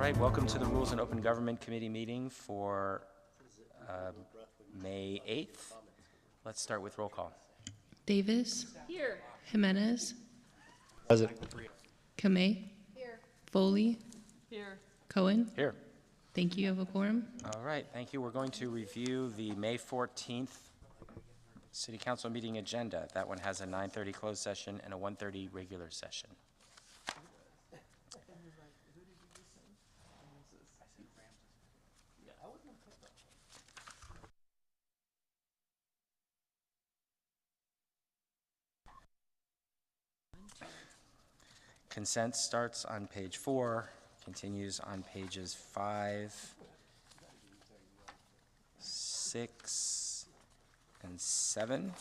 right, welcome to the Rules and Open Government Committee meeting for May 8th. Let's start with roll call. Davis. Here. Jimenez. Present. Kamei. Here. Foley. Here. Cohen. Here. Thank you. You have a quorum. All right, thank you. We're going to review the May 14th City Council meeting agenda. That one has a 9:30 closed session and a 1:30 regular session. Consent starts on page 4, continues on pages 5, 6, and 7.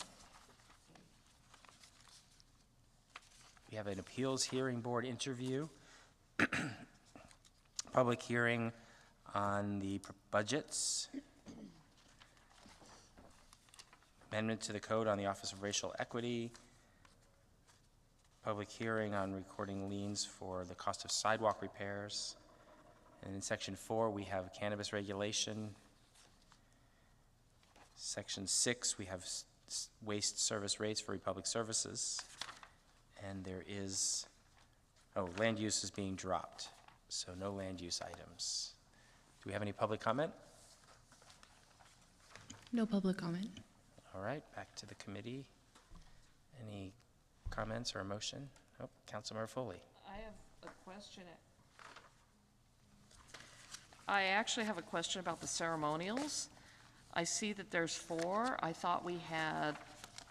We have an appeals hearing board interview, public hearing on the budgets, amendment to the code on the Office of Racial Equity, public hearing on recording liens for the cost of sidewalk repairs. And in section 4, we have cannabis regulation. Section 6, we have waste service rates for Republic Services. And there is, land use is being dropped, so no land use items. Do we have any public comment? No public comment. All right, back to the committee. Any comments or a motion? Oh, Councilmember Foley. I have a question. I actually have a question about the ceremonials. I see that there's 4. I thought we had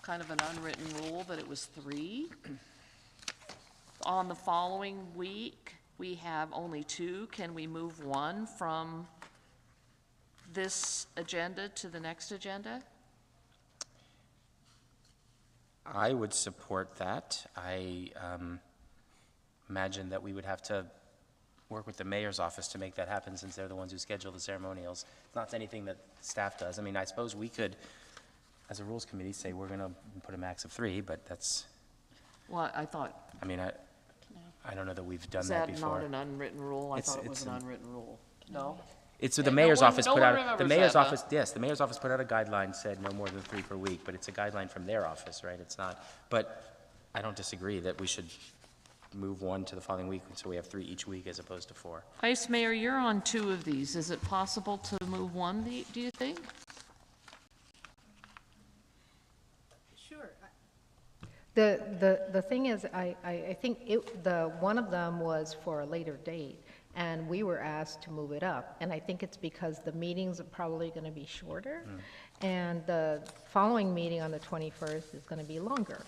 kind of an unwritten rule that it was 3. On the following week, we have only 2. Can we move 1 from this agenda to the next agenda? I would support that. I imagine that we would have to work with the mayor's office to make that happen, since they're the ones who schedule the ceremonials. It's not anything that staff does. I mean, I suppose we could, as a rules committee, say we're going to put a max of 3, but that's, Well, I thought, I mean, I don't know that we've done is that that before. not an unwritten rule? I It's- thought it was it's an an- unwritten rule. No? It's the No mayor's one- office no put one out, the remembers mayor's that, office, yes, the mayor's office put out a guideline, said no more than 3 per week, but it's a guideline from their office, right? It's not, but I don't disagree that we should move 1 to the following week, so we have 3 each week as opposed to 4. Vice Mayor, you're on 2 of these. Is it possible to move 1, do you think? Sure. The thing is, I think one of them was for a later date, and we were asked to move it up. And I think it's because the meetings are probably going to be shorter, and the following meeting on the 21st is going to be longer.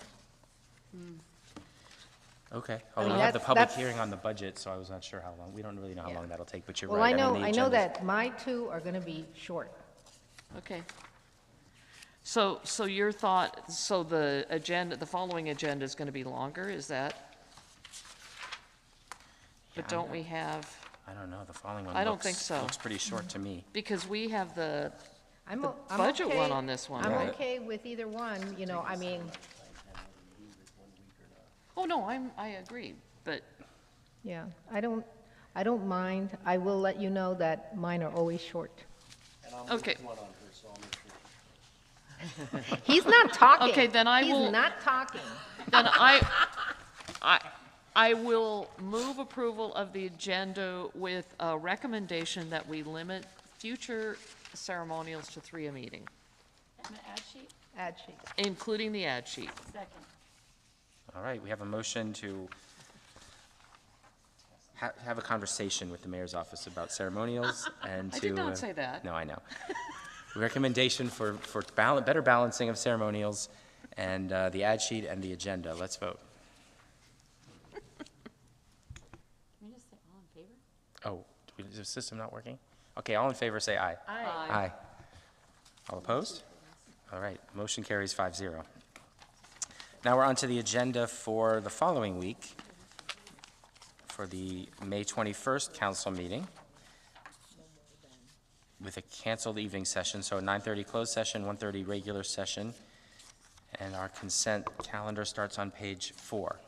Okay, mean, although we have the public that's- hearing on the budget, so I was not sure how long, we don't really know how Yeah. long that'll take, but you're Well, right. I mean, the know agenda's- that my 2 are going to be short. Okay. So your thought, so the agenda, the following agenda is going to be longer, is that? But don't we have, I don't know, the following one I don't think so. looks pretty short to me. because we have the I'm budget okay- one on this one, I'm right? okay with either one, I mean, Oh, no, I agree, but, yeah, I don't mind. I will let you know that mine are always short. okay. He's not talking. Okay, then I will- He's not talking. Then I will move approval of the agenda with a recommendation that we limit future ceremonials to 3 a meeting, And the ad sheet? Ad sheet. including the ad sheet. Second. All right, we have a motion to have a conversation with the mayor's office about ceremonials and to... I did not say that. No, I know. Recommendation for better balancing of ceremonials and the ad sheet and the agenda. Let's vote. Can we just say all in favor? Oh, is the system not working? Okay, all in favor, say aye. Aye. Aye. All opposed? All right, motion carries 5-0. Now we're on to the agenda for the following week, for the May 21st council meeting, with a canceled evening session, so a 9:30 closed session, 1:30 regular session, and our consent calendar starts on page 4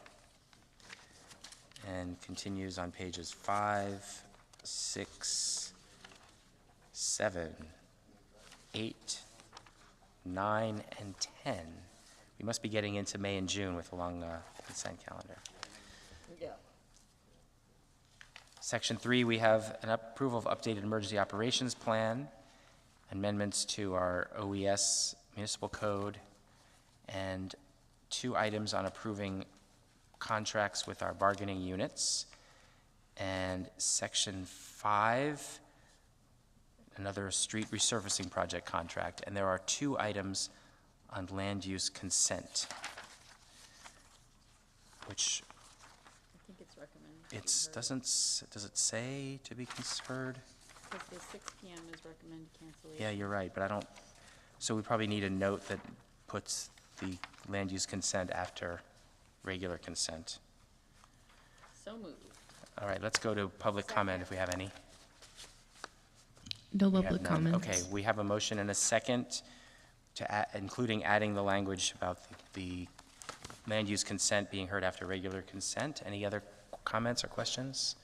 and continues on pages 5, 6, 7, 8, 9, and 10. We must be getting into May and June with a long consent calendar. Yeah. Section 3, we have an approval of updated emergency operations plan, amendments to our OES municipal code, and 2 items on approving contracts with our bargaining units. And Section 5, another street resurfacing project contract. And there are 2 items on land use consent, which I think it's recommended. does it say to be conferred? Because the 6 PM is recommended cancellation. Yeah, you're right, but I don't, so we probably need a note that puts the land use consent after regular consent. So moved. All right, let's go to public comment if we have any. No We have public none. comments. Okay, we have a motion and a second to add, including adding the language about the land use consent being heard after regular consent. Any other comments or questions?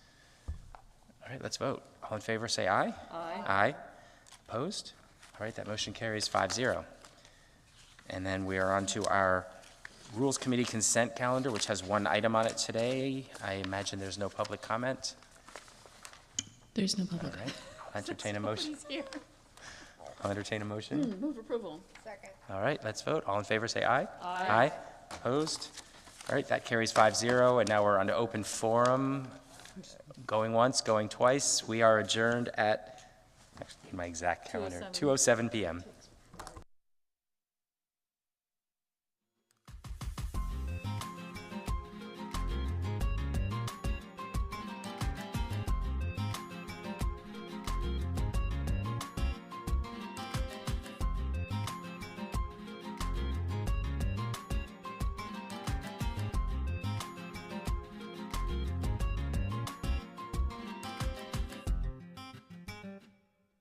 All right, let's vote. All in favor, say aye. Aye. Aye. Opposed? All right, that motion carries 5-0. And then we are on to our Rules Committee consent calendar, which has 1 item on it today. I imagine there's no public comment. There's no All public. right, I'll entertain a motion. Nobody's here. I'll entertain a motion. Move approval. All right, let's vote. All in favor, say aye. Aye. Opposed? All right, that carries 5-0, and now we're on to open forum. Going once, going twice. We are adjourned at, actually, my exact calendar, 2:07. 2:07 PM.